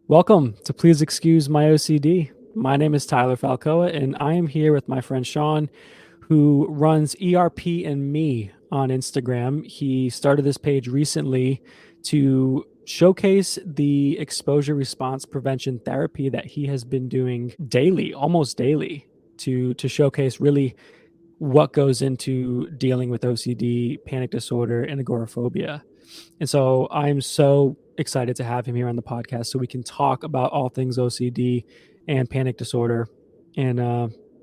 Welcome to Please Excuse My OCD. My name is Tyler Falcoa, and I am here with my friend Sean, who runs ERP and Me on Instagram. He started this page recently to showcase the exposure response prevention therapy that he has been doing daily, almost daily, to showcase really what goes into dealing with OCD, panic disorder, and agoraphobia. And so I'm so excited to have him here on the podcast so we can talk about all things OCD and panic disorder. And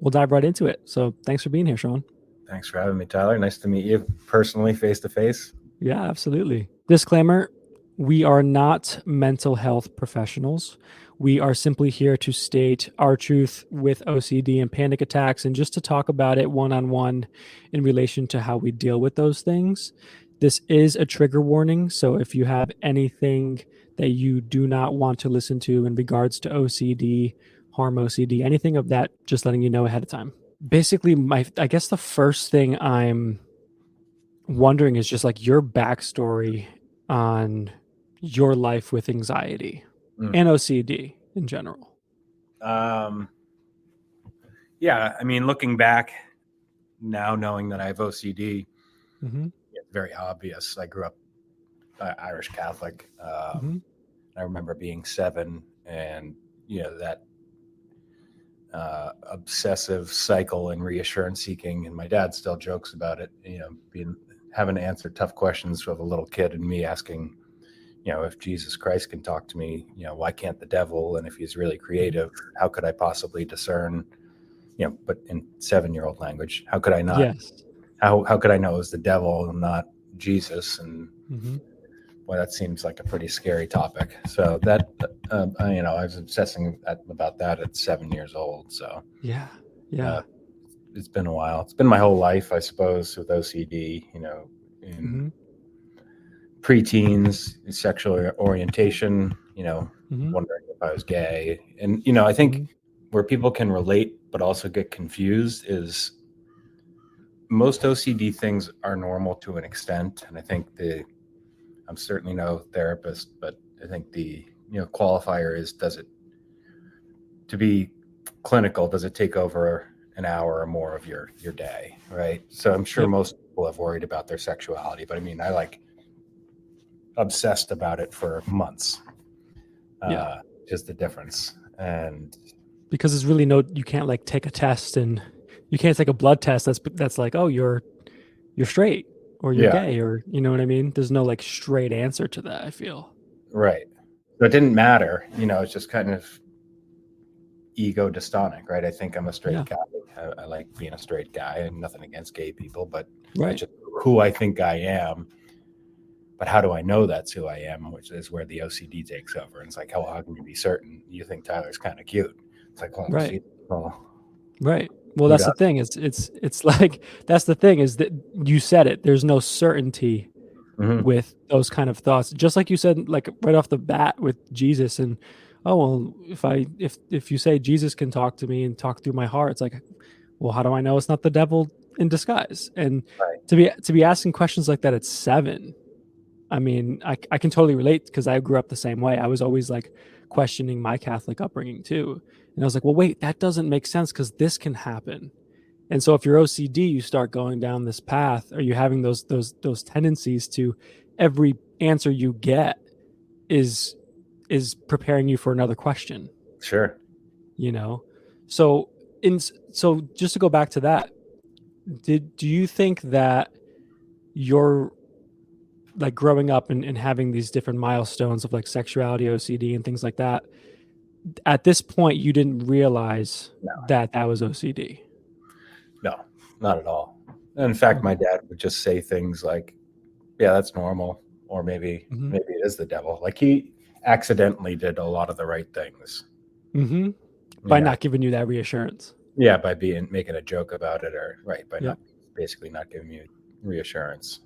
we'll dive right into it. So thanks for being here, Sean. Thanks for having me, Tyler. Nice to meet you personally, face to face. Yeah, absolutely. Disclaimer, we are not mental health professionals. We are simply here to state our truth with OCD and panic attacks and just to talk about it one-on-one in relation to how we deal with those things. This is a trigger warning, so if you have anything that you do not want to listen to in regards to OCD, harm OCD, anything of that, just letting you know ahead of time. Basically, I guess the first thing I'm wondering is just like your backstory on your life with anxiety and OCD in general. Yeah, I mean, looking back now, knowing that I have OCD, it's very obvious. I grew up Irish Catholic. I remember being 7 and, that obsessive cycle and reassurance seeking. And my dad still jokes about it, having to answer tough questions with a little kid and me asking, if Jesus Christ can talk to me, why can't the devil? And if he's really creative, how could I possibly discern, but in 7-year-old language, how could I not? Yes. How could I know it was the devil and not Jesus? And well, that seems like a pretty scary topic. So that, I was obsessing about that at 7 years old. So yeah. It's been a while. It's been my whole life, I suppose, with OCD, in preteens, sexual orientation, wondering if I was gay. And, I think where people can relate but also get confused is most OCD things are normal to an extent. And I think I'm certainly no therapist, but I think the, qualifier is, to be clinical, does it take over an hour or more of your day, right? So I'm sure most people have worried about their sexuality, but I mean, I obsessed about it for months. Just the difference. And because there's really you can't take a test and you can't take a blood test that's like, oh, you're straight or you're gay, or you know what I mean? There's no straight answer to that, I feel. Right. So it didn't matter, it's just kind of ego dystonic, right? I think I'm a straight Catholic. I like being a straight guy, and nothing against gay people, but that's just who I think I am. But how do I know that's who I am? Which is where the OCD takes over. And it's like, how can you be certain? You think Tyler's kind of cute. It's like, well, right. Right. Well, that's the thing. It's like, that's the thing is that you said it. There's no certainty with those kind of thoughts. Just like you said, like right off the bat with Jesus, and oh well, if you say Jesus can talk to me and talk through my heart, it's like, well, how do I know it's not the devil in disguise? And to be asking questions like that at 7, I mean, I can totally relate because I grew up the same way. I was always questioning my Catholic upbringing too. And I was like, well, wait, that doesn't make sense because this can happen. And so if you're OCD, you start going down this path, or you having those tendencies to every answer you get is preparing you for another question. Sure. So just to go back to that, do you think that you're growing up and having these different milestones of sexuality, OCD, and things like that, at this point you didn't realize that was OCD? No, not at all. In fact, my dad would just say things like, yeah, that's normal. Or maybe it is the devil. Like he accidentally did a lot of the right things. By not giving you that reassurance. Yeah, by making a joke about it, or by not giving you reassurance.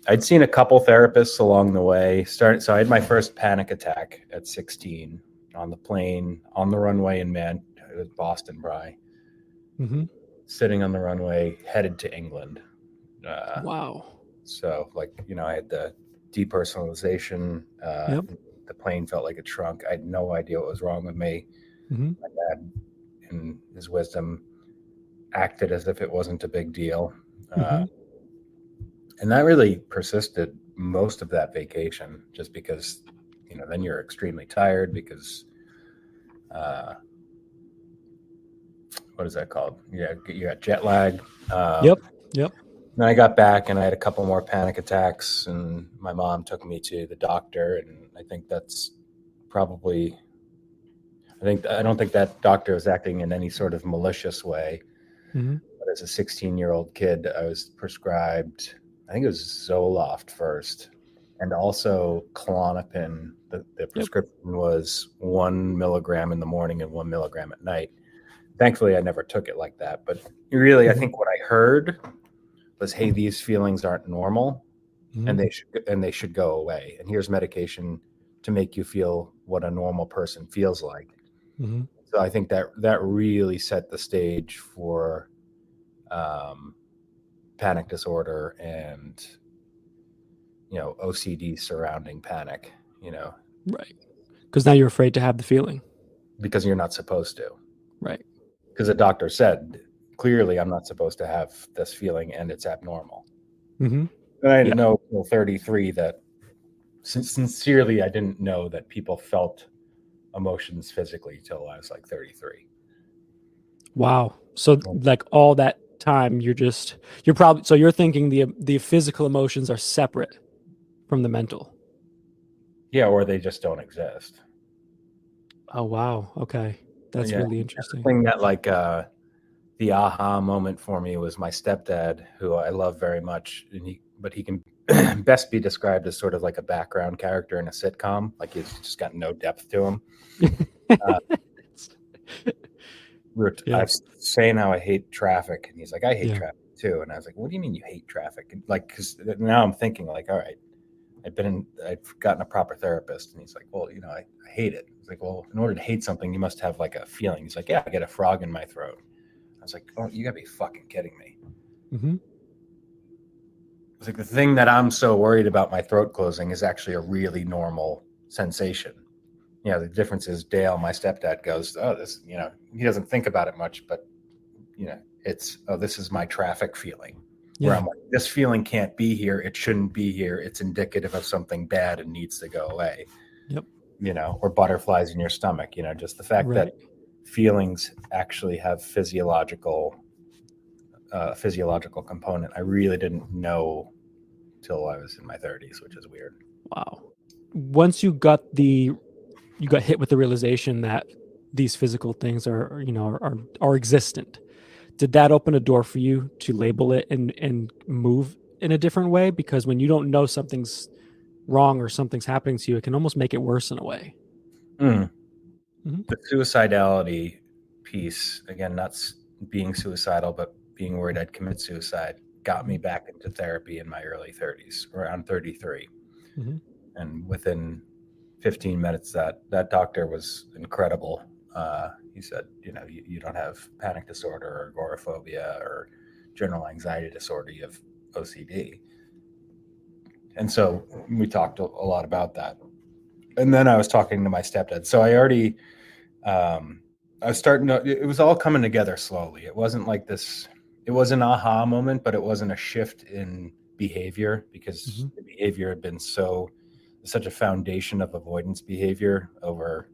I'd seen a couple therapists along the way. So I had my first panic attack at 16 on the plane, on the runway in Boston, Bry. Sitting on the runway, headed to England. Wow. So I had the depersonalization, the plane felt like it shrunk. I had no idea what was wrong with me. Mm-hmm. My dad, in his wisdom, acted as if it wasn't a big deal. Mm-hmm. And that really persisted most of that vacation, just because, then you're extremely tired because, what is that called? You got jet lag. Yep. Yep. Then I got back and I had a couple more panic attacks, and my mom took me to the doctor. And I think that's probably, I don't think that doctor was acting in any sort of malicious way. Mm-hmm. But as a 16-year-old kid, I was prescribed, I think it was Zoloft first, and also Klonopin. The Yep. prescription was 1 milligram in the morning and 1 milligram at night. Thankfully, I never took it like that. But really, I think what I heard was, hey, these feelings aren't normal, and they should go away. And here's medication to make you feel what a normal person feels like. Mm-hmm. So I think that really set the stage for panic disorder and OCD surrounding panic. Right. Because now you're afraid to have the feeling. Because you're not supposed to. Right. Because the doctor said clearly I'm not supposed to have this feeling and it's abnormal. Mm-hmm. And I didn't know until 33 that, sincerely, I didn't know that people felt emotions physically till I was like 33. Wow. So like all that time you're thinking the physical emotions are separate from the mental. Yeah, or they just don't exist. Oh wow. Okay. That's really interesting. The thing that the aha moment for me was my stepdad, who I love very much, but he can best be described as sort of like a background character in a sitcom. Like he's just got no depth to him. I was saying how I hate traffic, and he's like, I hate traffic too. And I was like, what do you mean you hate traffic? And because now I'm thinking like, all right, I've gotten a proper therapist. And he's like, well, I hate it. It's like, well, in order to hate something, you must have like a feeling. He's like, yeah, I get a frog in my throat. I was like, oh, you gotta be fucking kidding me. Mm-hmm. It's like the thing that I'm so worried about my throat closing is actually a really normal sensation. The difference is Dale, my stepdad, goes, oh, this, he doesn't think about it much, but, it's, oh, this is my traffic feeling. Yeah. Where I'm like, this feeling can't be here. It shouldn't be here. It's indicative of something bad and needs to go away. Yep. Or butterflies in your stomach, just the fact that feelings actually have physiological component. I really didn't know till I was in my 30s, which is weird. Wow. Once you got hit with the realization that these physical things are existent, did that open a door for you to label it and move in a different way? Because when you don't know something's wrong or something's happening to you, it can almost make it worse in a way. Mm-hmm. The suicidality piece, again, not being suicidal, but being worried I'd commit suicide, got me back into therapy in my early 30s, around 33. Mm-hmm. And within 15 minutes, that doctor was incredible. He said, you don't have panic disorder or agoraphobia or general anxiety disorder, you have OCD. And so we talked a lot about that. And then I was talking to my stepdad. So I already, I was starting to, it was all coming together slowly. It wasn't like this, it was an aha moment, but it wasn't a shift in behavior, because the behavior had been such a foundation of avoidance behavior over,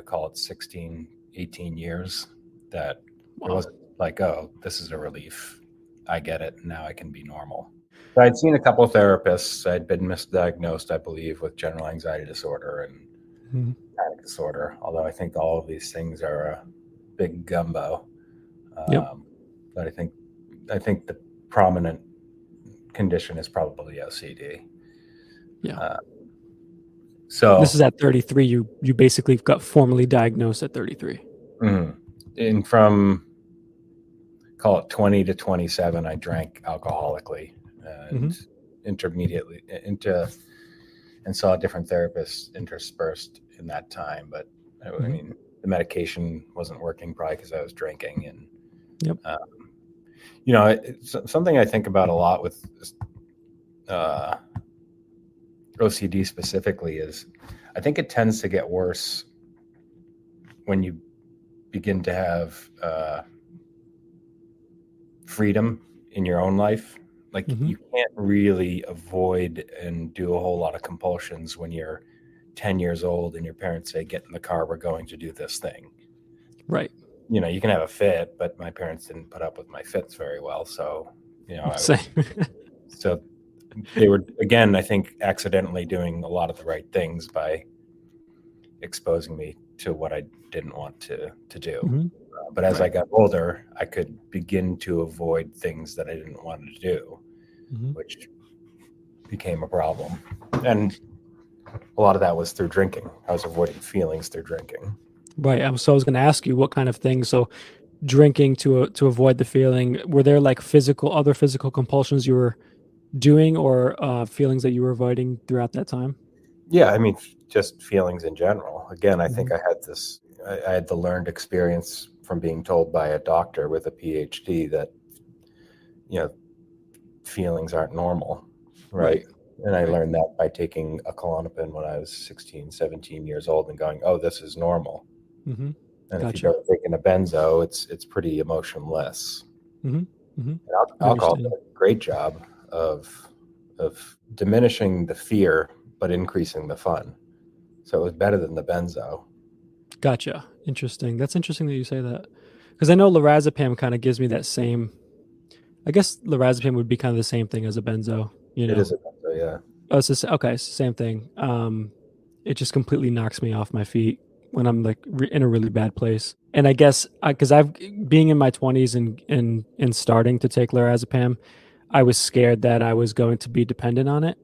call it 16, 18 years, that it wasn't like, oh, this is a relief. I get it. Now I can be normal. So I'd seen a couple of therapists. I'd been misdiagnosed, I believe, with general anxiety disorder and panic disorder, although I think all of these things are a big gumbo. But I think the prominent condition is probably OCD. So this is at 33. You basically got formally diagnosed at 33. And from, call it 20 to 27, I drank alcoholically and intermediately and saw different therapists interspersed in that time. But I mean, the medication wasn't working, probably because I was drinking. And it's something I think about a lot with OCD specifically is, I think it tends to get worse when you begin to have freedom in your own life. Like you can't really avoid and do a whole lot of compulsions when you're 10 years old and your parents say, get in the car, we're going to do this thing. Right. You know, you can have a fit, but my parents didn't put up with my fits very well. So, you know, Same. so they were, again, I think accidentally doing a lot of the right things by exposing me to what I didn't want to do. But as I got older, I could begin to avoid things that I didn't want to do, which became a problem. And a lot of that was through drinking. I was avoiding feelings through drinking. Right. So I was going to ask you what kind of things. So drinking to avoid the feeling. Were there like other physical compulsions you were doing, or feelings that you were avoiding throughout that time? Yeah, I mean, just feelings in general. Again, I think I had the learned experience from being told by a doctor with a PhD that, you know, feelings aren't normal, right? And I learned that by taking a Klonopin when I was 16, 17 years old and going, oh, this is normal. And if you've ever taken a benzo, it's pretty emotionless. Alcohol does a great job of diminishing the fear, but increasing the fun. So it was better than the benzo. Gotcha. Interesting. That's interesting that you say that, because I know lorazepam kind of gives me that same. I guess lorazepam would be kind of the same thing as a benzo. You know, it is a benzo, yeah. Oh, it's okay. It's the same thing. It just completely knocks me off my feet when I'm like in a really bad place. And I guess because I've being in my 20s and starting to take lorazepam, I was scared that I was going to be dependent on it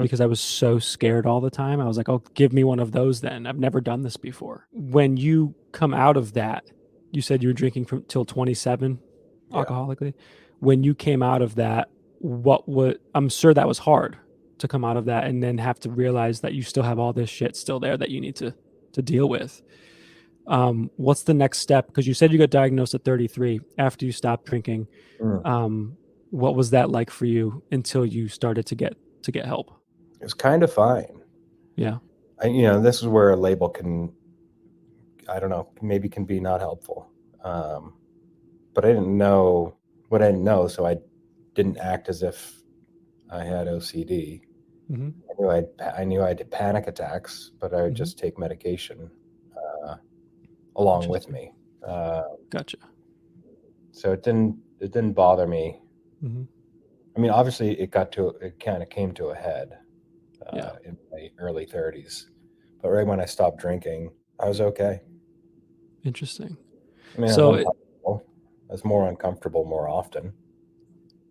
because I was so scared all the time. I was like, "Oh, give me one of those then. I've never done this before." When you come out of that, you said you were drinking from till 27 alcoholically. When you came out of that, I'm sure that was hard to come out of that and then have to realize that you still have all this shit still there that you need to deal with. What's the next step? Because you said you got diagnosed at 33 after you stopped drinking. What was that like for you until you started to get help? It was kind of fine. Yeah. This is where a label can, I don't know, maybe can be not helpful. But I didn't know what I didn't know, so I didn't act as if I had OCD. I knew I had panic attacks, but I would just take medication along with me. Gotcha. So it didn't bother me. I mean, obviously, it kind of came to a head in my early 30s, but right when I stopped drinking, I was okay. Interesting. I mean, so I was more uncomfortable more often.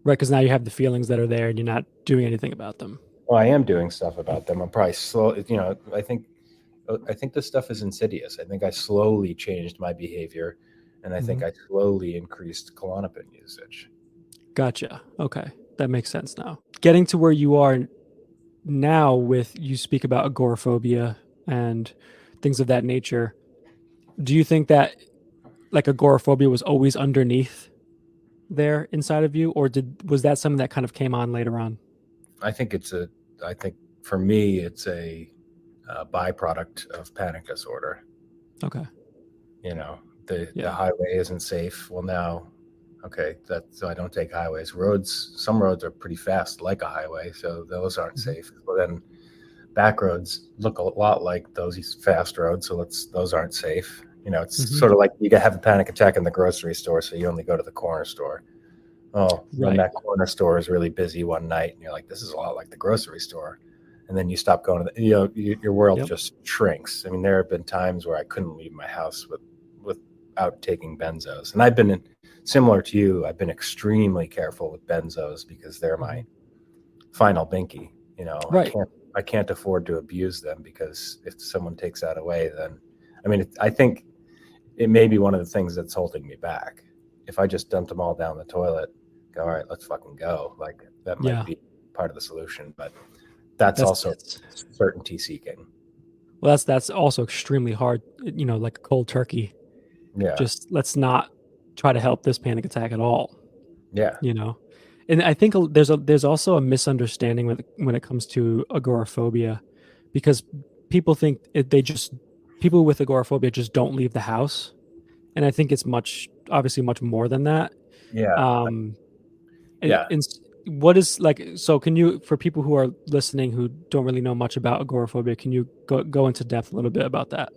Right, because now you have the feelings that are there and you're not doing anything about them. Well, I am doing stuff about them. I'm probably slow. I think this stuff is insidious. I think I slowly changed my behavior, and I think I slowly increased Klonopin usage. Gotcha. Okay, that makes sense now. Getting to where you are now, you speak about agoraphobia and things of that nature. Do you think that like agoraphobia was always underneath there inside of you, or was that something that kind of came on later on? I think for me, it's a byproduct of panic disorder. Okay. The highway isn't safe. Well, now, okay, so I don't take highways. Some roads are pretty fast, like a highway, so those aren't safe. Well, then back roads look a lot like those fast roads, so those aren't safe. It's sort of like you have a panic attack in the grocery store, so you only go to the corner store. Oh, when that corner store is really busy one night, and you're like, this is a lot like the grocery store. And then you stop going to your world just shrinks. I mean, there have been times where I couldn't leave my house without taking benzos. And I've been similar to you. I've been extremely careful with benzos because they're my final binky. I can't afford to abuse them, because if someone takes that away, then, I mean, I think it may be one of the things that's holding me back. If I just dumped them all down the toilet, go, all right, let's fucking go. Like, that might be part of the solution, but that's also certainty seeking. Well, that's also extremely hard, like a cold turkey. Yeah. Just let's not try to help this panic attack at all. Yeah. And I think there's also a misunderstanding when it comes to agoraphobia, because people think people with agoraphobia just don't leave the house, and I think it's obviously much more than that. Yeah. Um, and, Yeah. and what is like? So, can you, for people who are listening who don't really know much about agoraphobia, can you go into depth a little bit about that?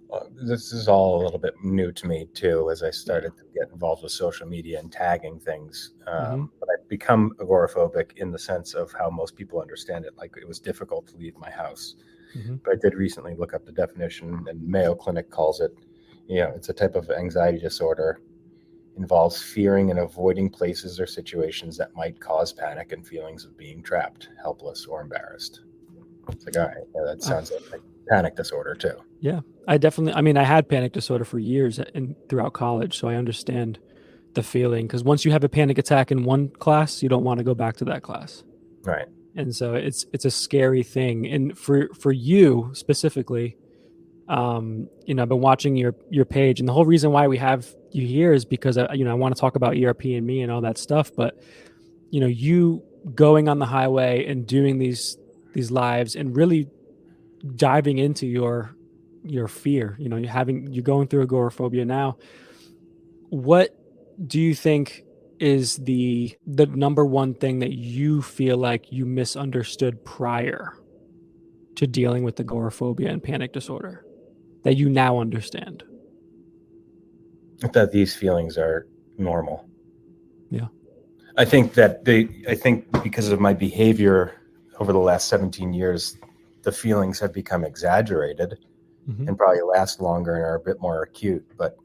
Well, this is all a little bit new to me too, as I Yeah. started to get involved with social media and tagging things. Mm-hmm. But I've become agoraphobic in the sense of how most people understand it. Like it was difficult to leave my house. Mm-hmm. But I did recently look up the definition, and Mayo Clinic calls it, it's a type of anxiety disorder, involves fearing and avoiding places or situations that might cause panic and feelings of being trapped, helpless, or embarrassed. It's like, all right, yeah, that sounds like panic disorder too. Yeah, I mean, I had panic disorder for years and throughout college, so I understand the feeling, because once you have a panic attack in one class, you don't want to go back to that class. Right. And so it's a scary thing. And for you specifically, I've been watching your page, and the whole reason why we have you here is because I want to talk about ERP and me and all that stuff. But you going on the highway and doing these lives and really diving into your fear. You're going through agoraphobia now. What do you think is the number one thing that you feel like you misunderstood prior to dealing with agoraphobia and panic disorder that you now understand? That these feelings are normal. Yeah. I think because of my behavior over the last 17 years, the feelings have become exaggerated Mm-hmm. and probably last longer and are a bit more acute. But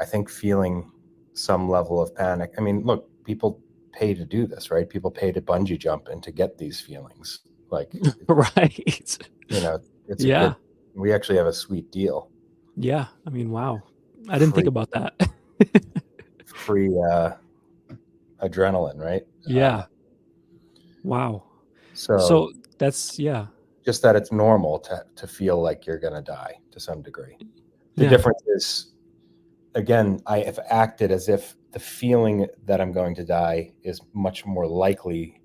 I think feeling some level of panic. I mean, look, people pay to do this, right? People pay to bungee jump and to get these feelings. Like, Right. it's a Yeah. good. We actually have a sweet deal. Yeah. I mean, wow. I didn't think Free, about that. free adrenaline, right? Yeah. Wow. So So that's, yeah. just that it's normal to feel like you're going to die to some degree. The Yeah. difference is, again, I have acted as if the feeling that I'm going to die is much more likely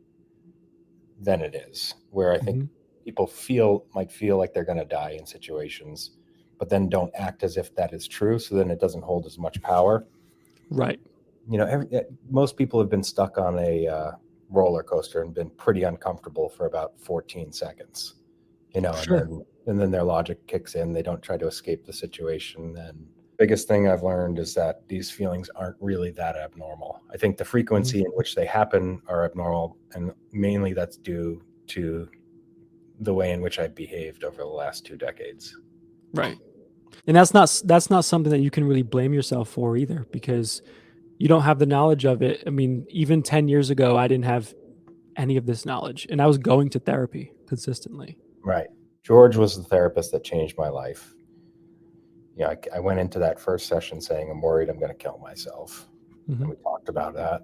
than it is, where I think Mm-hmm. people might feel like they're going to die in situations, but then don't act as if that is true. So then it doesn't hold as much power. Right. Most people have been stuck on a roller coaster and been pretty uncomfortable for about 14 seconds, and Sure. then their logic kicks in. They don't try to escape the situation. And biggest thing I've learned is that these feelings aren't really that abnormal. I think the Mm-hmm. frequency in which they happen are abnormal, and mainly that's due to the way in which I've behaved over the last 2 decades. Right. And that's not something that you can really blame yourself for either, because you don't have the knowledge of it. I mean, even 10 years ago, I didn't have any of this knowledge, and I was going to therapy consistently. Right. George was the therapist that changed my life. I went into that first session saying, I'm worried I'm going to kill myself. Mm-hmm. And we talked about that.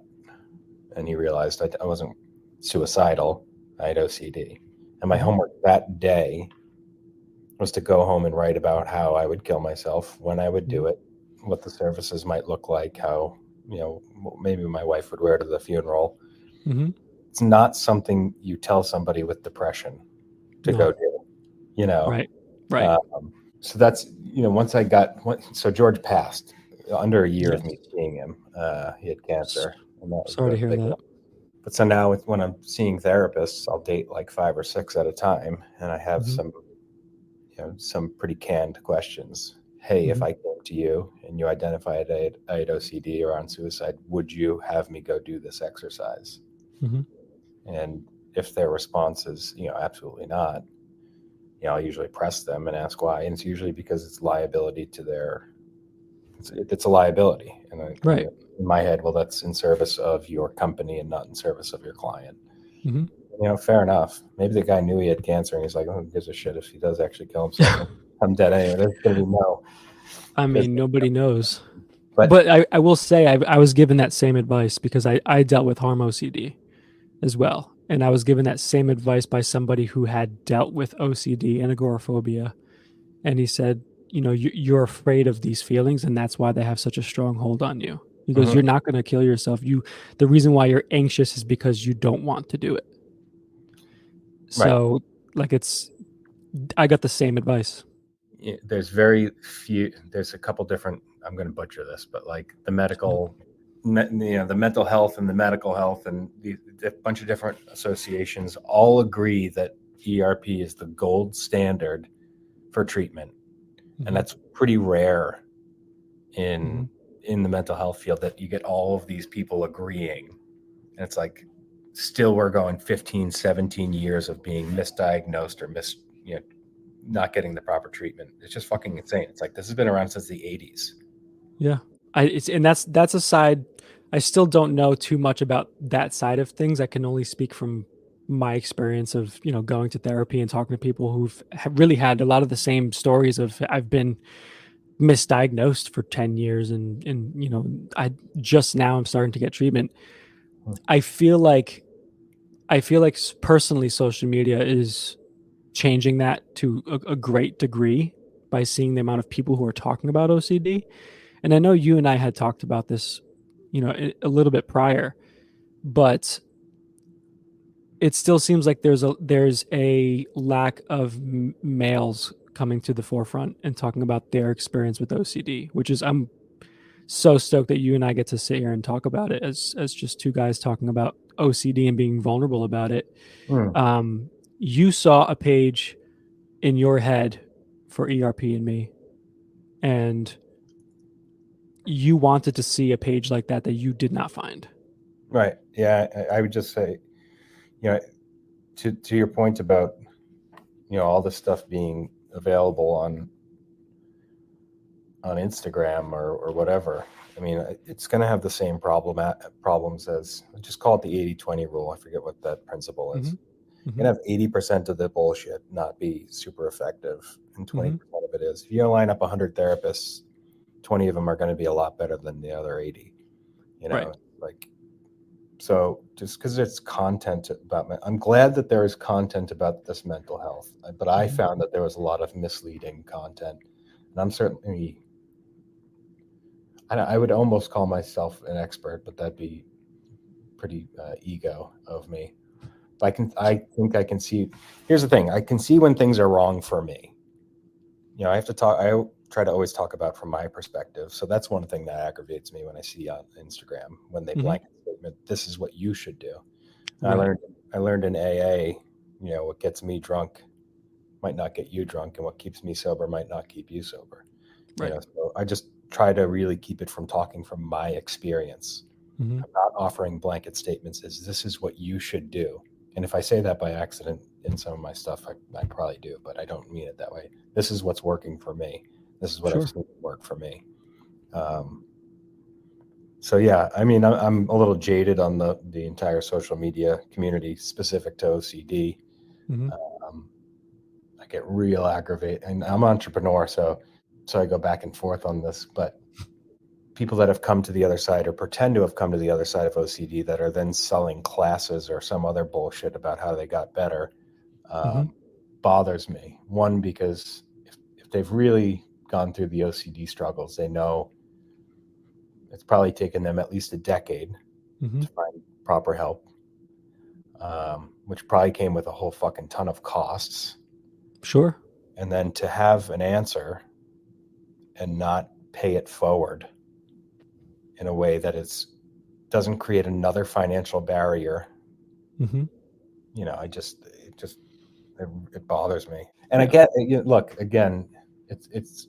And he realized I wasn't suicidal. I had OCD. And my Mm-hmm. homework that day was to go home and write about how I would kill myself, when I would do it, what the services might look like, how, maybe my wife would wear to the funeral. Mm-hmm. It's not something you tell somebody with depression to go No. do. Right. Right. So that's, so George passed under a year of Yes. me seeing him. He had cancer, and that was Sorry to the hear big that. one. But so now when I'm seeing therapists, I'll date like 5 or 6 at a time, and I have Mm-hmm. some pretty canned questions. Hey, if Mm-hmm. I came to you and you identified I had OCD or on suicide, would you have me go do this exercise? Mm-hmm. And if their response is, absolutely not, I'll usually press them and ask why. And it's usually because it's liability to it's a liability. And Right. in my head, well, that's in service of your company and not in service of your client. Mm-hmm. Fair enough. Maybe the guy knew he had cancer and he's like, oh, who gives a shit if he does actually kill himself? I'm dead anyway. There's going to be no. I mean, nobody knows. But But I will say I was given that same advice because I dealt with harm OCD as well. And I was given that same advice by somebody who had dealt with OCD and agoraphobia. And he said, you're afraid of these feelings, and that's why they have such a strong hold on you. He goes, you're not going to kill yourself. The reason why you're anxious is because you don't want to do it. So like I got the same advice. There's very few, there's a couple different, I'm going to butcher this, but like the medical, the mental health and the medical health and a bunch of different associations all agree that ERP is the gold standard for treatment. And that's pretty rare in the mental health field, that you get all of these people agreeing. And it's like, still we're going 15, 17 years of being misdiagnosed or not getting the proper treatment. It's just fucking insane. It's like, this has been around since the 80s. Yeah. That's a side. I still don't know too much about that side of things. I can only speak from my experience of, going to therapy and talking to people who've really had a lot of the same stories of, I've been misdiagnosed for 10 years and I just now I'm starting to get treatment. I feel like personally social media is changing that to a great degree by seeing the amount of people who are talking about OCD. And I know you and I had talked about this, a little bit prior, but it still seems like there's a lack of males coming to the forefront and talking about their experience with OCD, which is, I'm so stoked that you and I get to sit here and talk about it as just two guys talking about OCD and being vulnerable about it. You saw a page in your head for ERP and me, and you wanted to see a page like that you did not find. Right. Yeah. I would just say, to your point about, all this stuff being available on Instagram or whatever. I mean, it's going to have the same problems as, just call it the 80-20 rule. I forget what that principle is. You're going to have 80% of the bullshit not be super effective, and 20% of it is. If you line up 100 therapists, 20 of them are going to be a lot better than the other 80. So just because it's content about, I'm glad that there is content about this mental health, but I found that there was a lot of misleading content, and I'm certainly, I would almost call myself an expert, but that'd be pretty ego of me. I think I can see. Here's the thing: I can see when things are wrong for me. I have to talk. I try to always talk about from my perspective. So that's one thing that aggravates me when I see on Instagram when they blanket statement, "This is what you should do." Right. I learned in AA, what gets me drunk might not get you drunk, and what keeps me sober might not keep you sober. Right. So I just try to really keep it from talking from my experience. I'm not offering blanket statements as this is what you should do. And if I say that by accident in some of my stuff, I probably do, but I don't mean it that way. This is what's working for me. This is what I've seen work for me. So yeah, I mean, I'm a little jaded on the entire social media community specific to OCD. I get real aggravated, and I'm an entrepreneur, so I go back and forth on this, but people that have come to the other side or pretend to have come to the other side of OCD that are then selling classes or some other bullshit about how they got better bothers me. One, because if they've really gone through the OCD struggles, they know it's probably taken them at least a decade to find proper help, which probably came with a whole fucking ton of costs. Sure. And then to have an answer and not pay it forward in a way that doesn't create another financial barrier. It bothers me. And I get, look, again, it's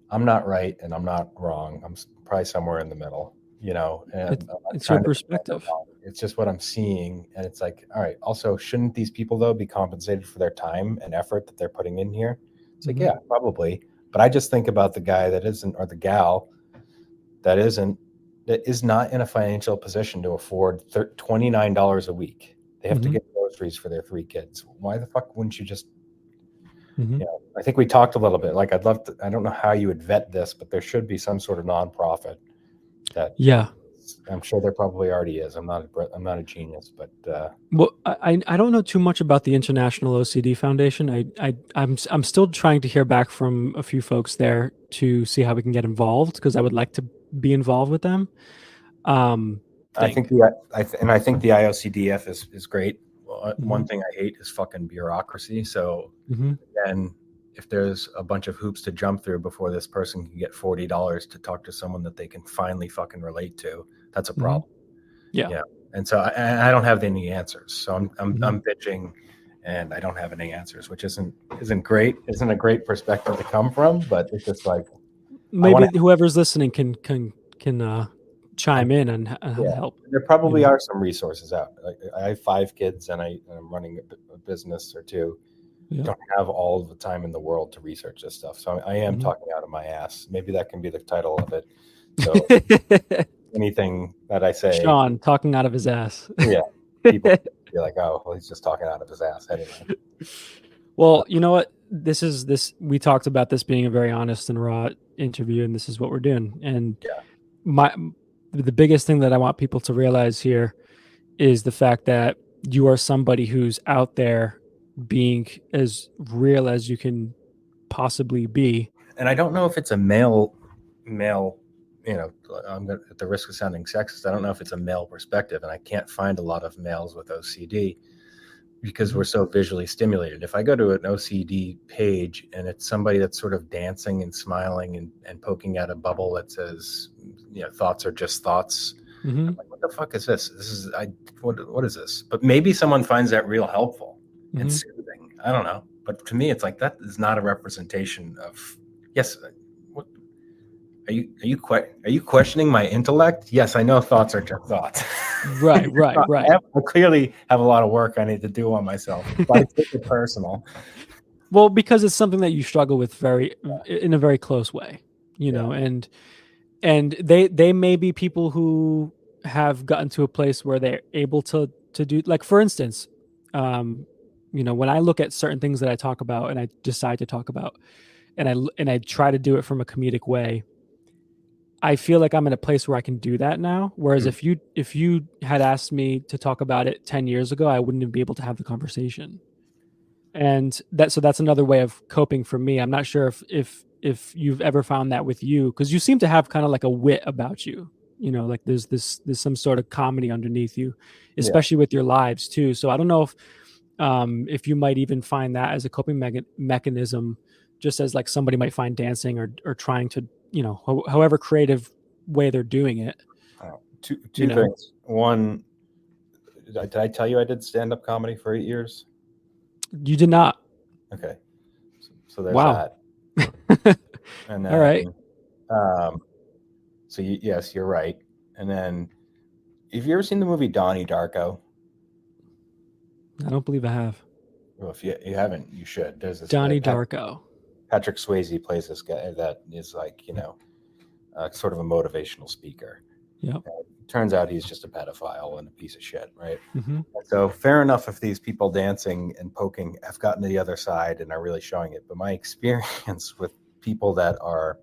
I'm not right and I'm not wrong. I'm probably somewhere in the middle, and it's your perspective. It's just what I'm seeing. And it's like, all right, also, shouldn't these people though be compensated for their time and effort that they're putting in here? It's like, yeah, probably. But I just think about the guy that isn't, or the gal that is not in a financial position to afford $29 a week. They have to get groceries for their 3 kids. Why the fuck wouldn't you just, I think we talked a little bit, like I'd love to, I don't know how you would vet this, but there should be some sort of nonprofit that, I'm sure there probably already is. I'm not a genius, but well, I don't know too much about the International OCD Foundation. I'm still trying to hear back from a few folks there to see how we can get involved, because I would like to be involved with them. I think the IOCDF is great. One thing I hate is fucking bureaucracy. So again, if there's a bunch of hoops to jump through before this person can get $40 to talk to someone that they can finally fucking relate to, that's a problem. Yeah. And so I don't have any answers. So I'm bitching, and I don't have any answers, which isn't great. Isn't a great perspective to come from, but it's just like maybe whoever's listening can chime in and help. There probably are some resources out. I have 5 kids, and I'm running a business or two. I don't have all the time in the world to research this stuff, so I am talking out of my ass. Maybe that can be the title of it. So anything that I say, Sean talking out of his ass. People be like, "Oh, well, he's just talking out of his ass." Anyway. Well, you know what? We talked about this being a very honest and raw interview, and this is what we're doing. And the biggest thing that I want people to realize here is the fact that you are somebody who's out there being as real as you can possibly be. And I don't know if it's a male, I'm at the risk of sounding sexist, I don't know if it's a male perspective, and I can't find a lot of males with OCD because we're so visually stimulated. If I go to an OCD page and it's somebody that's sort of dancing and smiling and poking at a bubble that says, thoughts are just thoughts. I'm like, what the fuck is this? What is this? But maybe someone finds that real helpful and soothing. I don't know. But to me, it's like, that is not a representation of, yes. What are you questioning my intellect? Yes, I know thoughts are just thoughts. Right. I clearly have a lot of work I need to do on myself, but I take it personal. Well, because it's something that you struggle with in a very close way, and they may be people who have gotten to a place where they're able to do, like, for instance, when I look at certain things that I talk about and I decide to talk about, and I try to do it from a comedic way, I feel like I'm in a place where I can do that now. Whereas if you had asked me to talk about it 10 years ago, I wouldn't be able to have the conversation. And that's another way of coping for me. I'm not sure if you've ever found that with you, because you seem to have kind of like a wit about you. Like there's some sort of comedy underneath you, especially with your lives too. So I don't know if you might even find that as a coping mechanism, just as like somebody might find dancing or trying to, however creative way they're doing it. Two things. One, did I tell you I did stand-up comedy for 8 years? You did not. Okay. So there's that. And then, all right. So yes, you're right. And then, have you ever seen the movie Donnie Darko? I don't believe I have. Well, if you haven't, you should. There's this Donnie Darko. Patrick Swayze plays this guy that is like, sort of a motivational speaker. Yeah. Turns out he's just a pedophile and a piece of shit, right? So fair enough if these people dancing and poking have gotten to the other side and are really showing it. But my experience with people that are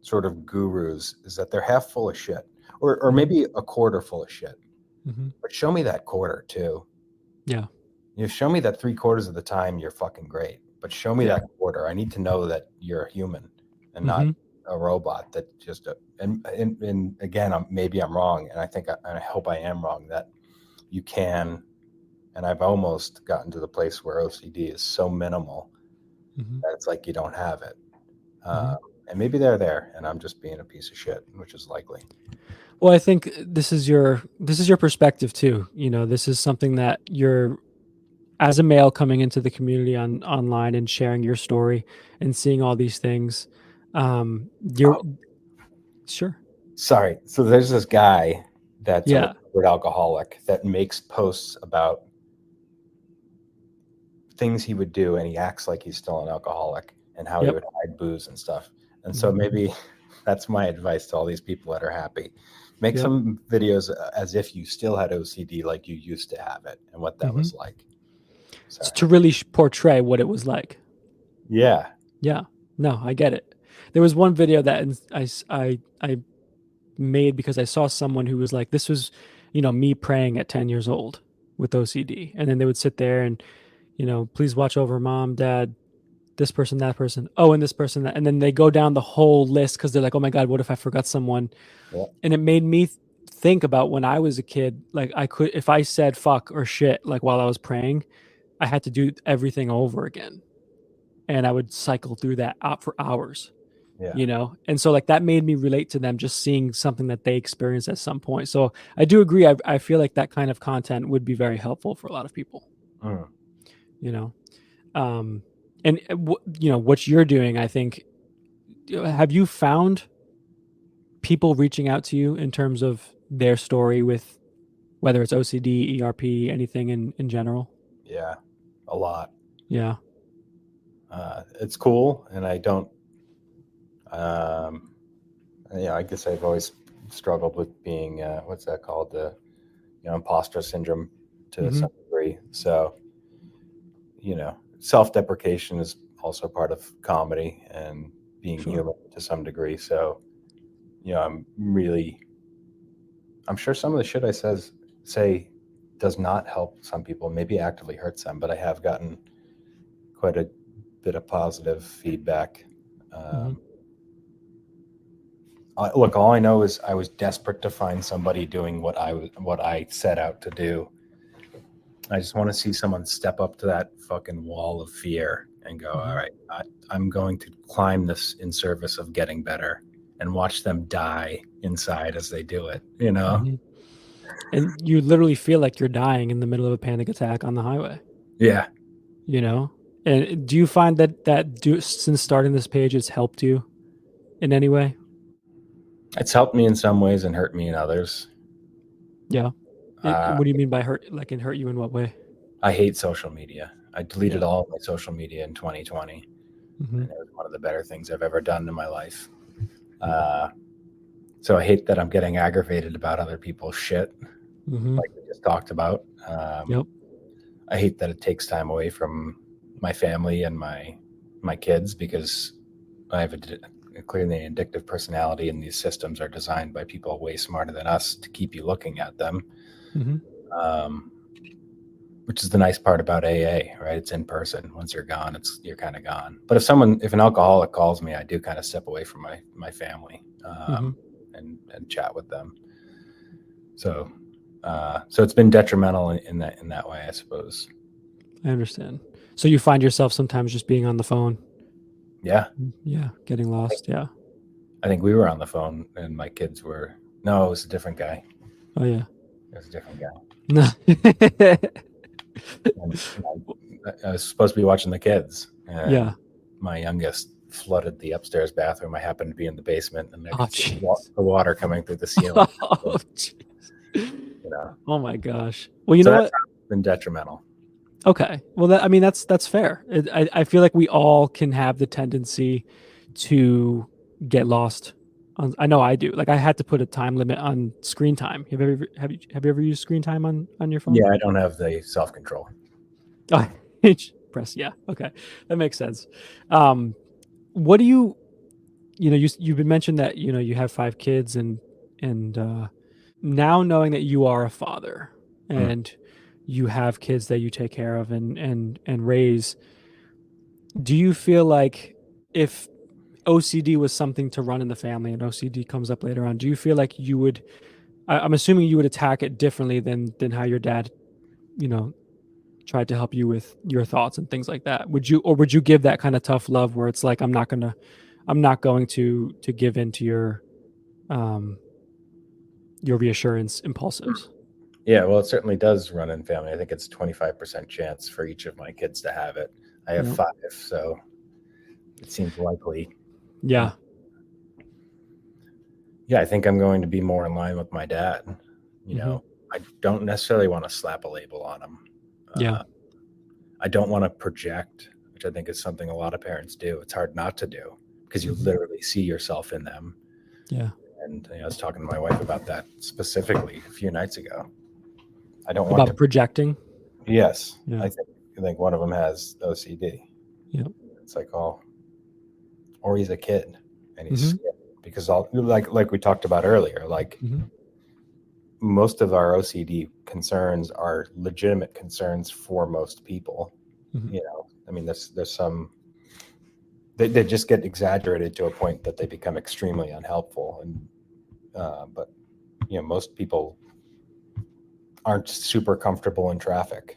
sort of gurus is that they're half full of shit, or maybe a quarter full of shit. But show me that quarter too. Yeah. Show me that 3/4 of the time you're fucking great, but show me that quarter. I need to know that you're a human and not a robot that just and again, maybe I'm wrong, and I hope I am wrong, that you can, and I've almost gotten to the place where OCD is so minimal that it's like you don't have it, and maybe they're there and I'm just being a piece of shit, which is likely. Well, I think this is your perspective too. This is something that you're, as a male coming into the community online and sharing your story and seeing all these things. Sure. Sorry. So there's this guy that's a recovered alcoholic that makes posts about things he would do, and he acts like he's still an alcoholic and how he would hide booze and stuff. And so maybe that's my advice to all these people that are happy. Make some videos as if you still had OCD, like you used to have it, and what that was like. So to really portray what it was like. Yeah. No, I get it. There was one video that I made because I saw someone who was like, this was, me praying at 10 years old with OCD. And then they would sit there and, please watch over mom, dad, this person, that person, oh, and this person, that, and then they go down the whole list because they're like, oh my God, what if I forgot someone? Yeah. And it made me think about when I was a kid, like I could, if I said fuck or shit, like while I was praying, I had to do everything over again. And I would cycle through that out for hours, Yeah. you know? And so like that made me relate to them just seeing something that they experienced at some point. So I do agree. I feel like that kind of content would be very helpful for a lot of people, you know? And you know, what you're doing, I think, have you found people reaching out to you in terms of their story with whether it's OCD, ERP, anything in general? Yeah, a lot. Yeah. It's cool, and I don't. Yeah, I guess I've always struggled with being what's that called, the imposter syndrome to some degree. So, self-deprecation is also part of comedy and being human to some degree. So, I'm sure some of the shit I say does not help some people, maybe actively hurts them, but I have gotten quite a bit of positive feedback. Look, all I know is I was desperate to find somebody doing what I set out to do. I just want to see someone step up to that fucking wall of fear and go, all right, I'm going to climb this in service of getting better, and watch them die inside as they do it, And you literally feel like you're dying in the middle of a panic attack on the highway. Yeah. And do you find since starting this page, it's helped you in any way? It's helped me in some ways and hurt me in others. Yeah. What do you mean by hurt? Like, and hurt you in what way? I hate social media. I deleted all of my social media in 2020. And it was one of the better things I've ever done in my life. So I hate that I'm getting aggravated about other people's shit, like we just talked about. I hate that it takes time away from my family and my kids, because I have a clearly addictive personality, and these systems are designed by people way smarter than us to keep you looking at them. Which is the nice part about AA, right? It's in person. Once you're gone, you're kind of gone. But if an alcoholic calls me, I do kind of step away from my family and chat with them. So it's been detrimental in that way, I suppose. I understand. So you find yourself sometimes just being on the phone. Yeah. Yeah. Getting lost. Yeah. I think we were on the phone and my kids were, no, it was a different guy. Oh yeah. It was a different guy. No. I was supposed to be watching the kids. Yeah. My youngest flooded the upstairs bathroom. I happened to be in the basement, and I could see the water coming through the ceiling. Oh, oh my gosh. Well, you know what? That's been detrimental. Okay. Well, that's fair. I feel like we all can have the tendency to get lost. I know I do. Like, I had to put a time limit on screen time. Have you ever used screen time on your phone? Yeah, I don't have the self-control. Oh, press yeah. Okay, that makes sense. What do you've been mentioned that you have 5 kids, and now knowing that you are a father and you have kids that you take care of and raise, do you feel like if OCD was something to run in the family and OCD comes up later on, do you feel like you would, I'm assuming you would attack it differently than how your dad, tried to help you with your thoughts and things like that? Would you give that kind of tough love where it's like, I'm not going to give in to your reassurance impulsives? Yeah, well, it certainly does run in family. I think it's 25% chance for each of my kids to have it. I have 5, so it seems likely. Yeah. Yeah, I think I'm going to be more in line with my dad. I don't necessarily want to slap a label on him. Yeah. I don't want to project, which I think is something a lot of parents do. It's hard not to do because you literally see yourself in them. Yeah. And I was talking to my wife about that specifically a few nights ago. I don't want to projecting. Yes. Yeah. I think one of them has OCD. Yeah. It's like, or he's a kid and he's because like we talked about earlier, like most of our OCD concerns are legitimate concerns for most people. I mean, there's some they just get exaggerated to a point that they become extremely unhelpful. And but most people aren't super comfortable in traffic.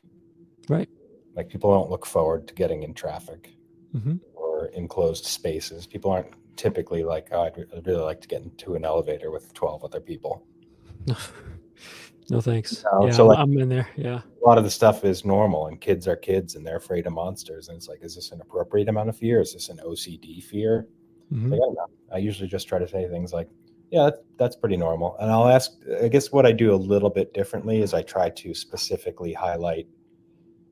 Right. Like, people don't look forward to getting in traffic Mm-hmm. or enclosed spaces. People aren't typically like, oh, I'd really like to get into an elevator with 12 other people. No thanks. No, Yeah, so like, I'm in there. Yeah. a lot of the stuff is normal, and kids are kids, and they're afraid of monsters. And it's like, is this an appropriate amount of fear? Is this an OCD fear? Mm-hmm. Like, I don't know. I usually just try to say things like, yeah, that's pretty normal. And I'll ask, I guess what I do a little bit differently is I try to specifically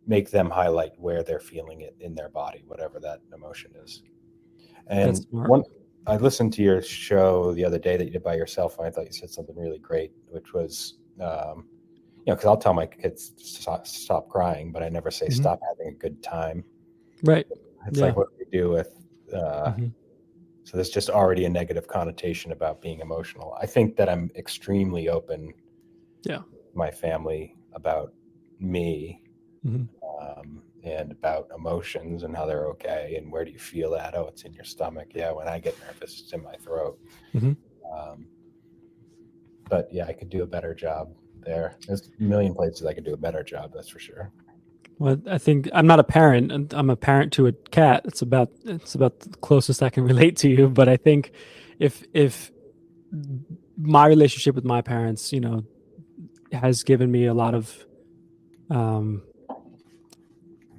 make them highlight where they're feeling it in their body, whatever that emotion is. That's And smart. I listened to your show the other day that you did by yourself, and I thought you said something really great, which was, because I'll tell my kids to stop crying, but I never say Mm-hmm. stop having a good time. Right. It's Yeah. like what we do with, Mm-hmm. so there's just already a negative connotation about being emotional. I think that I'm extremely open. Yeah. My family about me, Mm-hmm. and about emotions and how they're okay, and where do you feel that? Oh, it's in your stomach. Yeah, when I get nervous, it's in my throat. Mm-hmm. But yeah, I could do a better job there. There's a million places I could do a better job, that's for sure. Well, I think I'm not a parent, and I'm a parent to a cat. It's about the closest I can relate to you. But I think if my relationship with my parents, has given me a lot of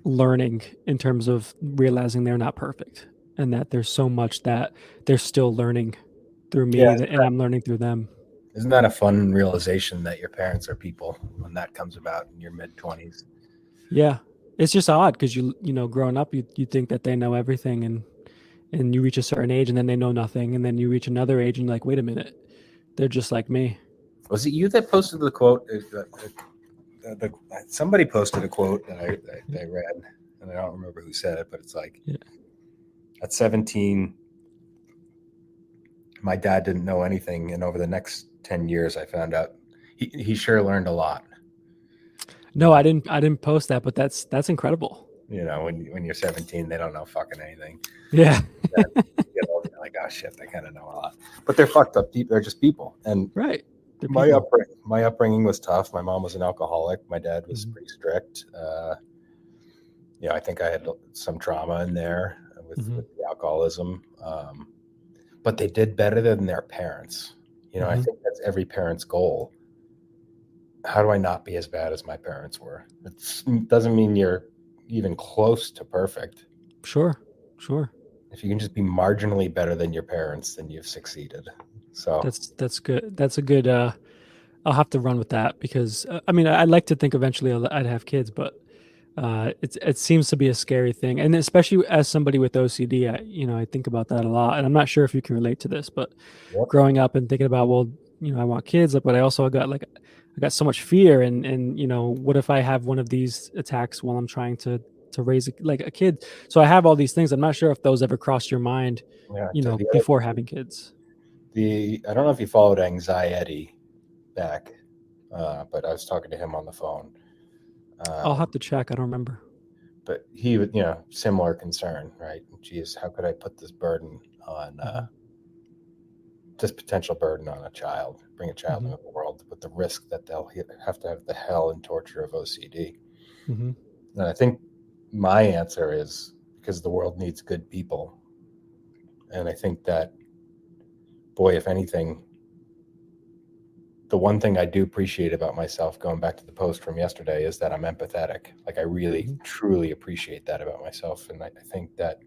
learning in terms of realizing they're not perfect, and that there's so much that they're still learning through me, Yeah, and I'm learning through them. isn't that a fun realization that your parents are people when that comes about in your mid-20s? Yeah, it's just odd because growing up, you think that they know everything, and you reach a certain age, and then they know nothing, and then you reach another age, and you're like, wait a minute, they're just like me. Was it you that posted the quote? Somebody posted a quote that I read, and I don't remember who said it, but it's like, Yeah. at 17, my dad didn't know anything, and over the next 10 years, I found out he sure learned a lot. No, I didn't post that, but that's incredible. When you're 17, they don't know fucking anything. Yeah. Then you get older, you're like, oh shit, they kind of know a lot, but they're fucked up people. They're just people. And Right. They're my people. upbringing was tough. My mom was an alcoholic. My dad was pretty strict. I think I had some trauma in there with the alcoholism. But they did better than their parents. I think that's every parent's goal. How do I not be as bad as my parents were? It doesn't mean you're even close to perfect. Sure. If you can just be marginally better than your parents, then you've succeeded. So That's good. That's a good. I'll have to run with that because I mean I'd like to think eventually I'd have kids, but it seems to be a scary thing, and especially as somebody with OCD, I think about that a lot, and I'm not sure if you can relate to this, but yep. growing up and thinking about, well, I want kids, but I also I got so much fear, and what if I have one of these attacks while I'm trying to raise a kid? So I have all these things. I'm not sure if those ever crossed your mind, before having kids. I don't know if you followed Anxiety back, but I was talking to him on the phone. I'll have to check. I don't remember. But he would, similar concern, right? Geez, how could I put this burden on, this potential burden on a child, bring a child into the world with the risk that they'll have to have the hell and torture of OCD? And I think my answer is because the world needs good people. And I think that, boy, if anything, the one thing I do appreciate about myself, going back to the post from yesterday, is that I'm empathetic. Like, I really, truly appreciate that about myself. And I think that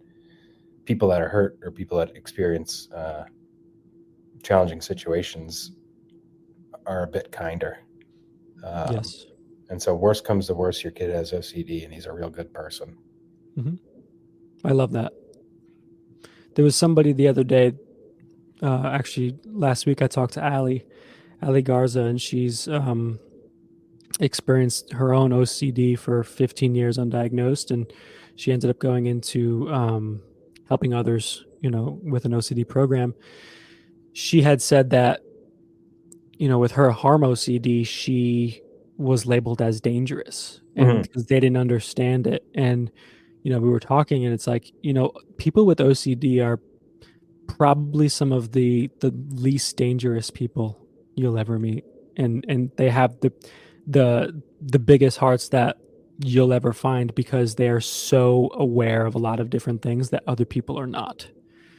people that are hurt or people that experience challenging situations are a bit kinder. Yes. And so worst comes to worst, your kid has OCD and he's a real good person. I love that. There was somebody the other day, actually last week, I talked to Ali Garza, and she's experienced her own OCD for 15 years undiagnosed, and she ended up going into helping others, with an OCD program. She had said that, with her harm OCD, she was labeled as dangerous, and because they didn't understand it. And we were talking, and it's like, people with OCD are probably some of the least dangerous people you'll ever meet, and they have the biggest hearts that you'll ever find, because they are so aware of a lot of different things that other people are not.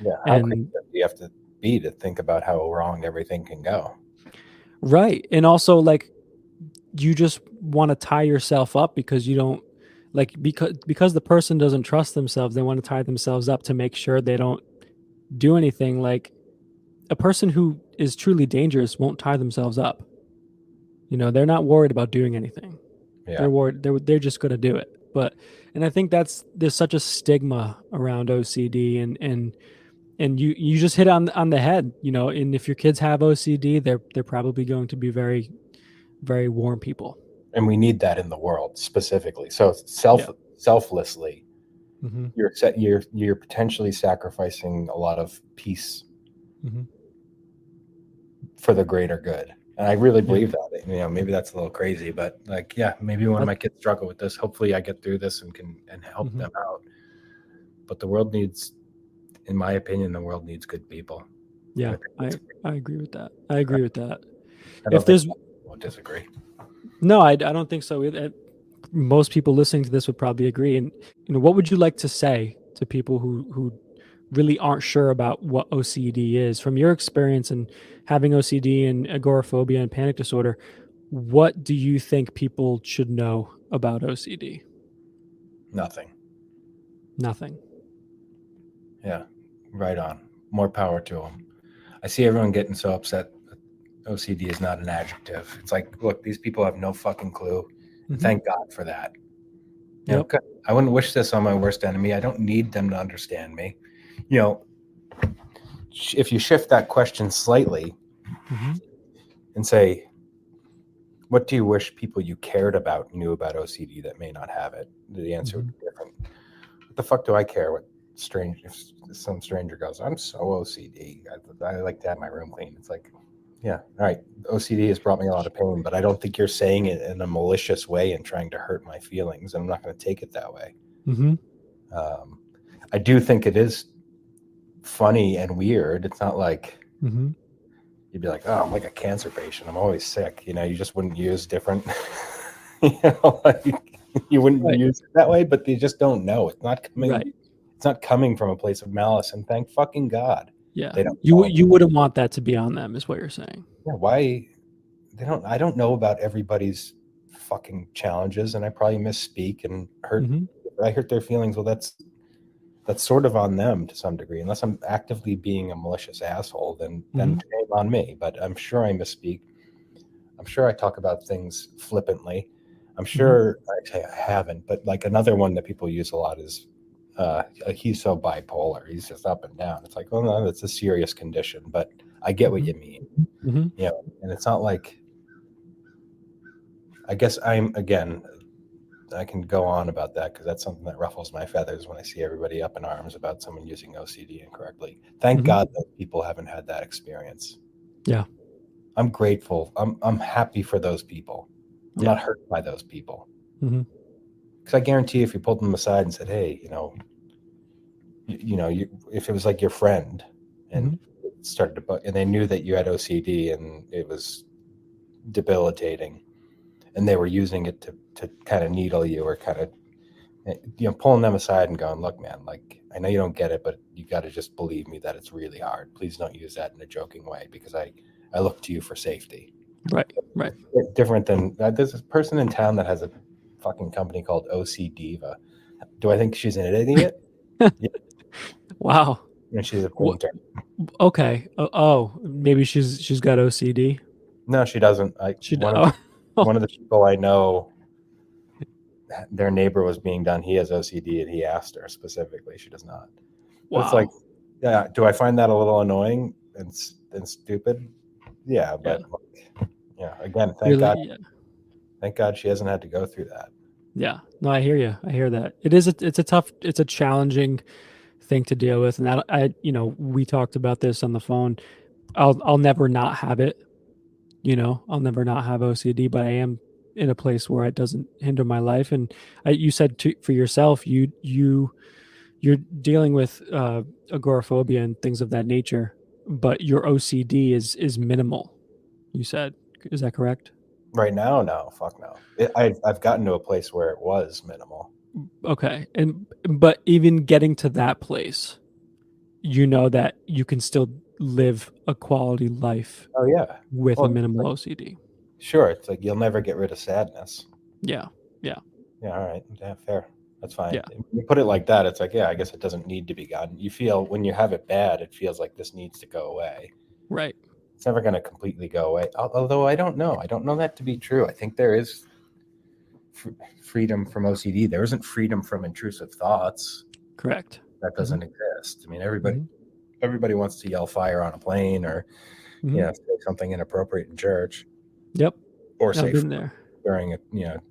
Yeah, how crazy And do you have to be to think about how wrong everything can go? right, and also, like, you just want to tie yourself up because you don't, like, because the person doesn't trust themselves, they want to tie themselves up to make sure they don't do anything. Like, a person who is truly dangerous won't tie themselves up. They're not worried about doing anything. Yeah. They're worried. They're just going to do it. And I think there's such a stigma around OCD, and you just hit on the head. And if your kids have OCD, they're probably going to be very, very warm people. And we need that in the world specifically. So Yeah. selflessly, Mm-hmm. you're potentially sacrificing a lot of peace Mm-hmm. for the greater good. And I really Yeah. believe that. Maybe that's a little crazy, but like, yeah, maybe when my kids struggle with this, hopefully I get through this and can help Mm-hmm. them out. But the world needs, in my opinion, the world needs good people. Yeah, I agree with that. I agree with that. I don't If think there's we'll disagree. No, I don't think so either. Most people listening to this would probably agree. And what would you like to say to people who really aren't sure about what OCD is, from your experience and having OCD and agoraphobia and panic disorder? What do you think people should know about OCD? Nothing. Nothing. Yeah, right on. More power to them. I see everyone getting so upset. OCD is not an adjective. It's like, look, these people have no fucking clue. Mm-hmm. Thank God for that. Yep. I wouldn't wish this on my worst enemy. I don't need them to understand me. If you shift that question slightly Mm-hmm. and say, what do you wish people you cared about knew about OCD that may not have it? The answer Mm-hmm. would be different. What the fuck do I care what if some stranger goes, I'm so OCD. I like to have my room clean. It's like, yeah, all right. OCD has brought me a lot of pain, but I don't think you're saying it in a malicious way and trying to hurt my feelings. I'm not going to take it that way. Mm-hmm. I do think it is funny and weird. It's not like Mm-hmm. you'd be like, oh, I'm like a cancer patient. I'm always sick. You just wouldn't use different, like you wouldn't Right. use it that way, but they just don't know. It's not coming. Right. It's not coming from a place of malice. And thank fucking God. Yeah. They don't You wouldn't want that to be on them, is what you're saying. Yeah, why they don't I don't know about everybody's fucking challenges, and I probably misspeak and Mm-hmm. I hurt their feelings. Well, that's sort of on them to some degree. Unless I'm actively being a malicious asshole, then shame on me. But I'm sure I misspeak. I'm sure I talk about things flippantly. I'm sure I haven't, but like another one that people use a lot is he's so bipolar. He's just up and down. It's like, well, no, that's a serious condition, but I get what you mean. Mm-hmm. And it's not like, I guess I can go on about that because that's something that ruffles my feathers when I see everybody up in arms about someone using OCD incorrectly. Thank God those people haven't had that experience. Yeah. I'm grateful. I'm happy for those people. I'm not hurt by those people. Because I guarantee if you pulled them aside and said, hey, if it was like your friend and started to and they knew that you had OCD and it was debilitating and they were using it to kind of needle you or kind of pulling them aside and going, look, man, like, I know you don't get it, but you got to just believe me that it's really hard. Please don't use that in a joking way because I look to you for safety. Right. Different than there's a person in town that has a fucking company called OC Diva. Do I think she's an idiot? Yeah. Wow. And she's a painter. Okay. Maybe she's got OCD. No, she doesn't. One of the people I know, their neighbor was being done. He has OCD, and he asked her specifically. She does not. Wow. It's like, yeah. Do I find that a little annoying and stupid? Yeah, but yeah. Again, thank God. Yeah. Thank God she hasn't had to go through that. Yeah. No, I hear you. I hear that. It's a challenging thing to deal with, and we talked about this on the phone. I'll never not have it. I'll never not have OCD, but I am in a place where it doesn't hinder my life. And you said for yourself, you're dealing with agoraphobia and things of that nature, but your OCD is minimal. You said, is that correct? Right now, no, fuck no. I've gotten to a place where it was minimal. Okay, but even getting to that place, you know that you can still live a quality life Oh yeah. with a Well, minimal OCD. sure. It's like you'll never get rid of sadness. Yeah, yeah, Yeah, all right. Yeah, fair. That's fine. yeah. When you put it like that, it's like, yeah, I guess it doesn't need to be gotten. You feel when you have it bad, it feels like this needs to go away. Right. It's never going to completely go away. Although I don't know. I don't know that to be true. I think there is freedom from OCD. There isn't freedom from intrusive thoughts. Correct. That doesn't exist. I mean, everybody wants to yell fire on a plane or say something inappropriate in church. Yep. Or I've say been there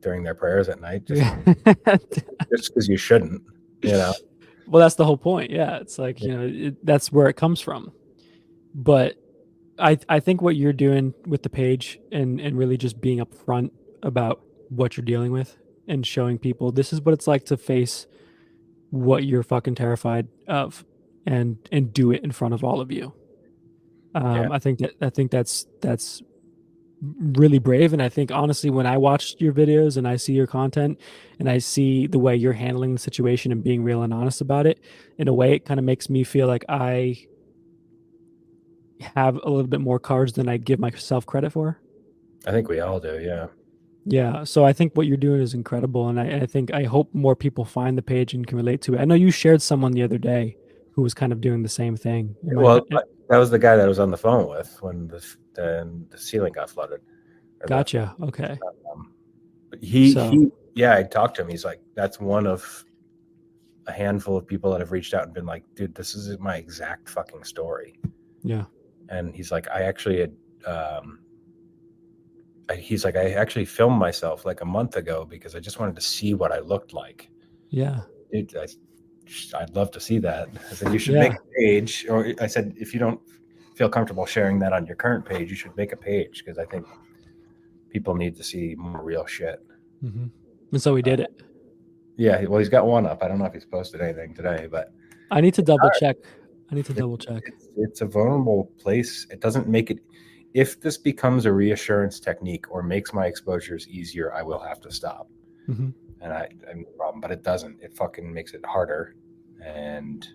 during their prayers at night, just because you shouldn't. Well, that's the whole point. Yeah, it's like that's where it comes from. But I think what you're doing with the page and really just being upfront about what you're dealing with and showing people this is what it's like to face what you're fucking terrified of and do it in front of all of you. I think that's really brave. And I think honestly, when I watch your videos and I see your content and I see the way you're handling the situation and being real and honest about it, in a way, it kind of makes me feel like I have a little bit more cards than I give myself credit for. I think we all do. Yeah. Yeah. So I think what you're doing is incredible. And I hope more people find the page and can relate to it. I know you shared someone the other day who was kind of doing the same thing. Well, that was the guy that I was on the phone with when the ceiling got flooded. Gotcha. Okay. I talked to him. He's like, that's one of a handful of people that have reached out and been like, dude, this is my exact fucking story. Yeah. And he's like, I actually had, I actually filmed myself like a month ago because I just wanted to see what I looked like. Yeah. Dude, I'd love to see that. I said, you should make a page. Or I said, if you don't feel comfortable sharing that on your current page, you should make a page because I think people need to see more real shit. Mm-hmm. And so we did it. Yeah. Well, he's got one up. I don't know if he's posted anything today, but I need to double check. It's a vulnerable place. It doesn't make it. If this becomes a reassurance technique or makes my exposures easier, I will have to stop. Mm-hmm. And I have no problem, but it doesn't. It fucking makes it harder. And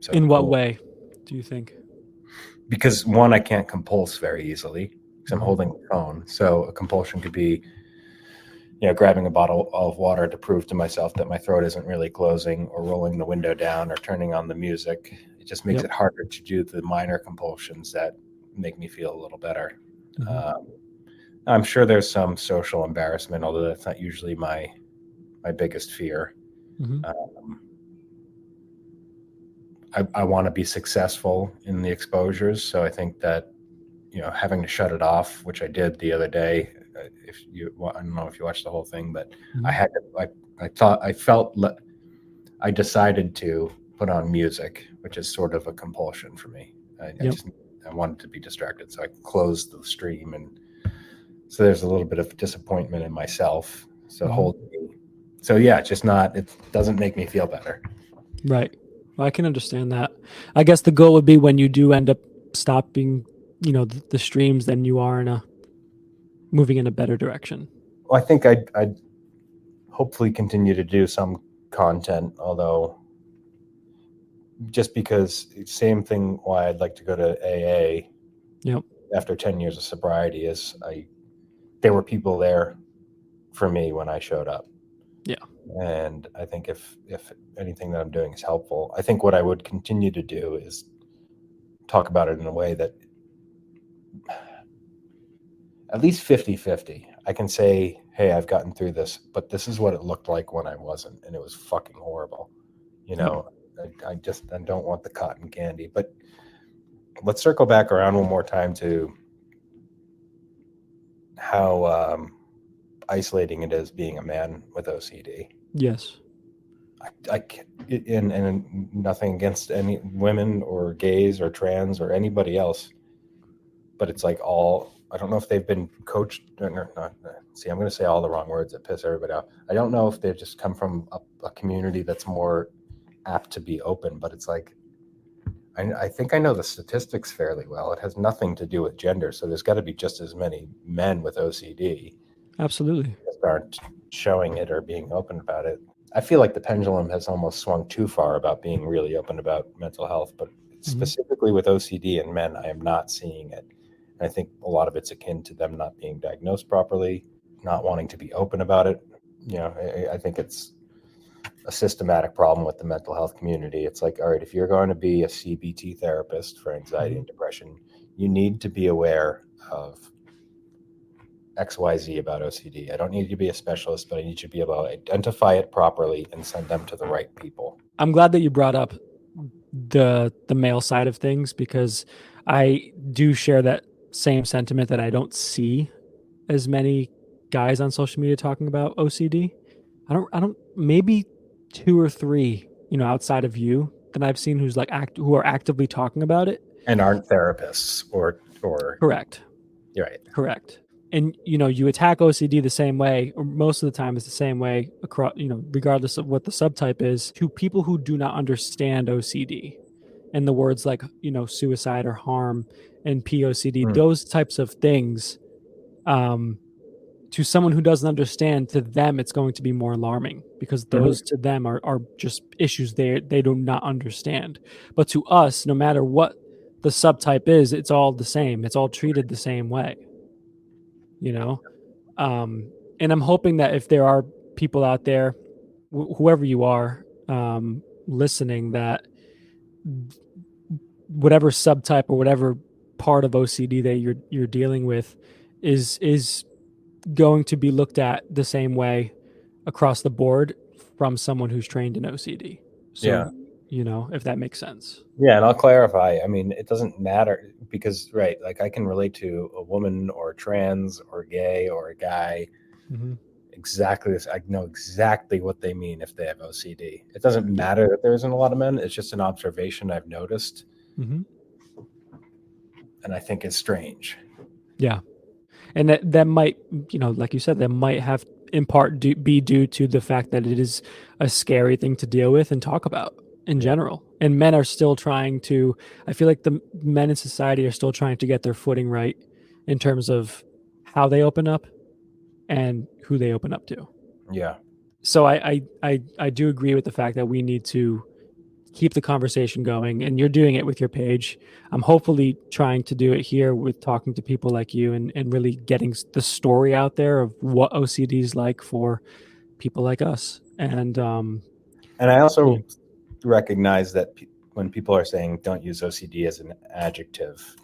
so in what way do you think? Because one, I can't compulse very easily because I'm holding the phone. So a compulsion could be, grabbing a bottle of water to prove to myself that my throat isn't really closing, or rolling the window down, or turning on the music. It just makes it harder to do the minor compulsions that make me feel a little better. Mm-hmm. I'm sure there's some social embarrassment, although that's not usually my biggest fear. Mm-hmm. I want to be successful in the exposures, so I think that having to shut it off, which I did the other day. I don't know if you watched the whole thing, but mm-hmm. I decided to put on music, which is sort of a compulsion for me. I wanted to be distracted, so I closed the stream, and so there's a little bit of disappointment in myself. So mm-hmm. It doesn't make me feel better. Right. Well, I can understand that. I guess the goal would be when you do end up stopping, the streams, then you are moving in a better direction. Well, I think I'd hopefully continue to do some content, although just because same thing why I'd like to go to AA after 10 years of sobriety is there were people there for me when I showed up. Yeah. And I think if anything that I'm doing is helpful, I think what I would continue to do is talk about it in a way that at least 50-50. I can say, hey, I've gotten through this, but this is what it looked like when I wasn't, and it was fucking horrible. I don't want the cotton candy. But let's circle back around one more time to how isolating it is being a man with OCD. Yes. And nothing against any women or gays or trans or anybody else, but it's like all I don't know if they've been coached or not. See, I'm going to say all the wrong words that piss everybody off. I don't know if they've just come from a community that's more apt to be open, but it's like, I think I know the statistics fairly well. It has nothing to do with gender. So there's got to be just as many men with OCD. Absolutely. That aren't showing it or being open about it. I feel like the pendulum has almost swung too far about being really open about mental health, but specifically with OCD in men, I am not seeing it. And I think a lot of it's akin to them not being diagnosed properly, not wanting to be open about it. I think it's a systematic problem with the mental health community. It's like, all right, if you're going to be a CBT therapist for anxiety and depression, you need to be aware of XYZ about OCD. I don't need you to be a specialist, but I need you to be able to identify it properly and send them to the right people. I'm glad that you brought up the male side of things, because I do share that same sentiment that I don't see as many guys on social media talking about OCD. I don't maybe 2 or 3, outside of you, that I've seen who's like who are actively talking about it and aren't therapists or correct. You're right. Correct. And you attack OCD the same way, or most of the time it's the same way across, regardless of what the subtype is, to people who do not understand OCD. And the words like, suicide or harm and POCD, those types of things, to someone who doesn't understand, to them it's going to be more alarming, because those to them are just issues they do not understand. But to us, no matter what the subtype is, it's all the same. It's all treated the same way. And I'm hoping that if there are people out there, whoever you are, listening, that whatever subtype or whatever part of OCD that you're dealing with is going to be looked at the same way across the board from someone who's trained in OCD. So, if that makes sense. Yeah, and I'll clarify. I mean, it doesn't matter, because, right, like I can relate to a woman or trans or gay or a guy. Exactly this. I know exactly what they mean if they have OCD. It doesn't matter that there isn't a lot of men. It's just an observation I've noticed. And I think it's strange. Yeah. And that might, like you said, that might have in part be due to the fact that it is a scary thing to deal with and talk about in general. And men are still trying to, I feel like the men in society are still trying to get their footing right in terms of how they open up and who they open up to. Yeah. So I do agree with the fact that we need to keep the conversation going, and you're doing it with your page. I'm hopefully trying to do it here with talking to people like you, and really getting the story out there of what OCD is like for people like us. And I also recognize that when people are saying don't use OCD as an adjective,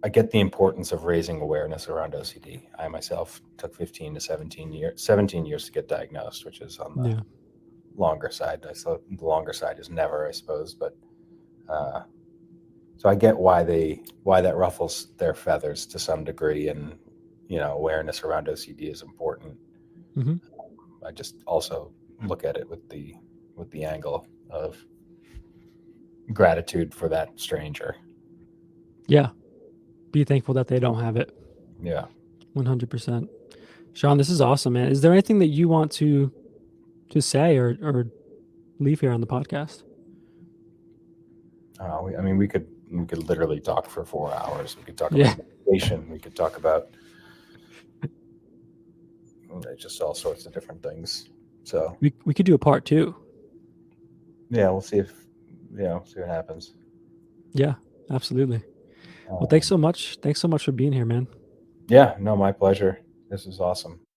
I get the importance of raising awareness around OCD. I myself took 15 to 17 years to get diagnosed, which is on the longer side. The longer side is never, I suppose, but so I get why that ruffles their feathers to some degree, and awareness around OCD is important. I just also look at it with the angle of gratitude for that stranger. Yeah. Be thankful that they don't have it. Yeah. 100%. Sean, this is awesome, man. Is there anything that you want to say or leave here on the podcast? I mean, we could literally talk for 4 hours. We could talk about meditation. We could talk about just all sorts of different things. So we could do a part 2. Yeah, we'll see see what happens. Yeah, absolutely. Well, thanks so much. Thanks so much for being here, man. Yeah, no, my pleasure. This is awesome.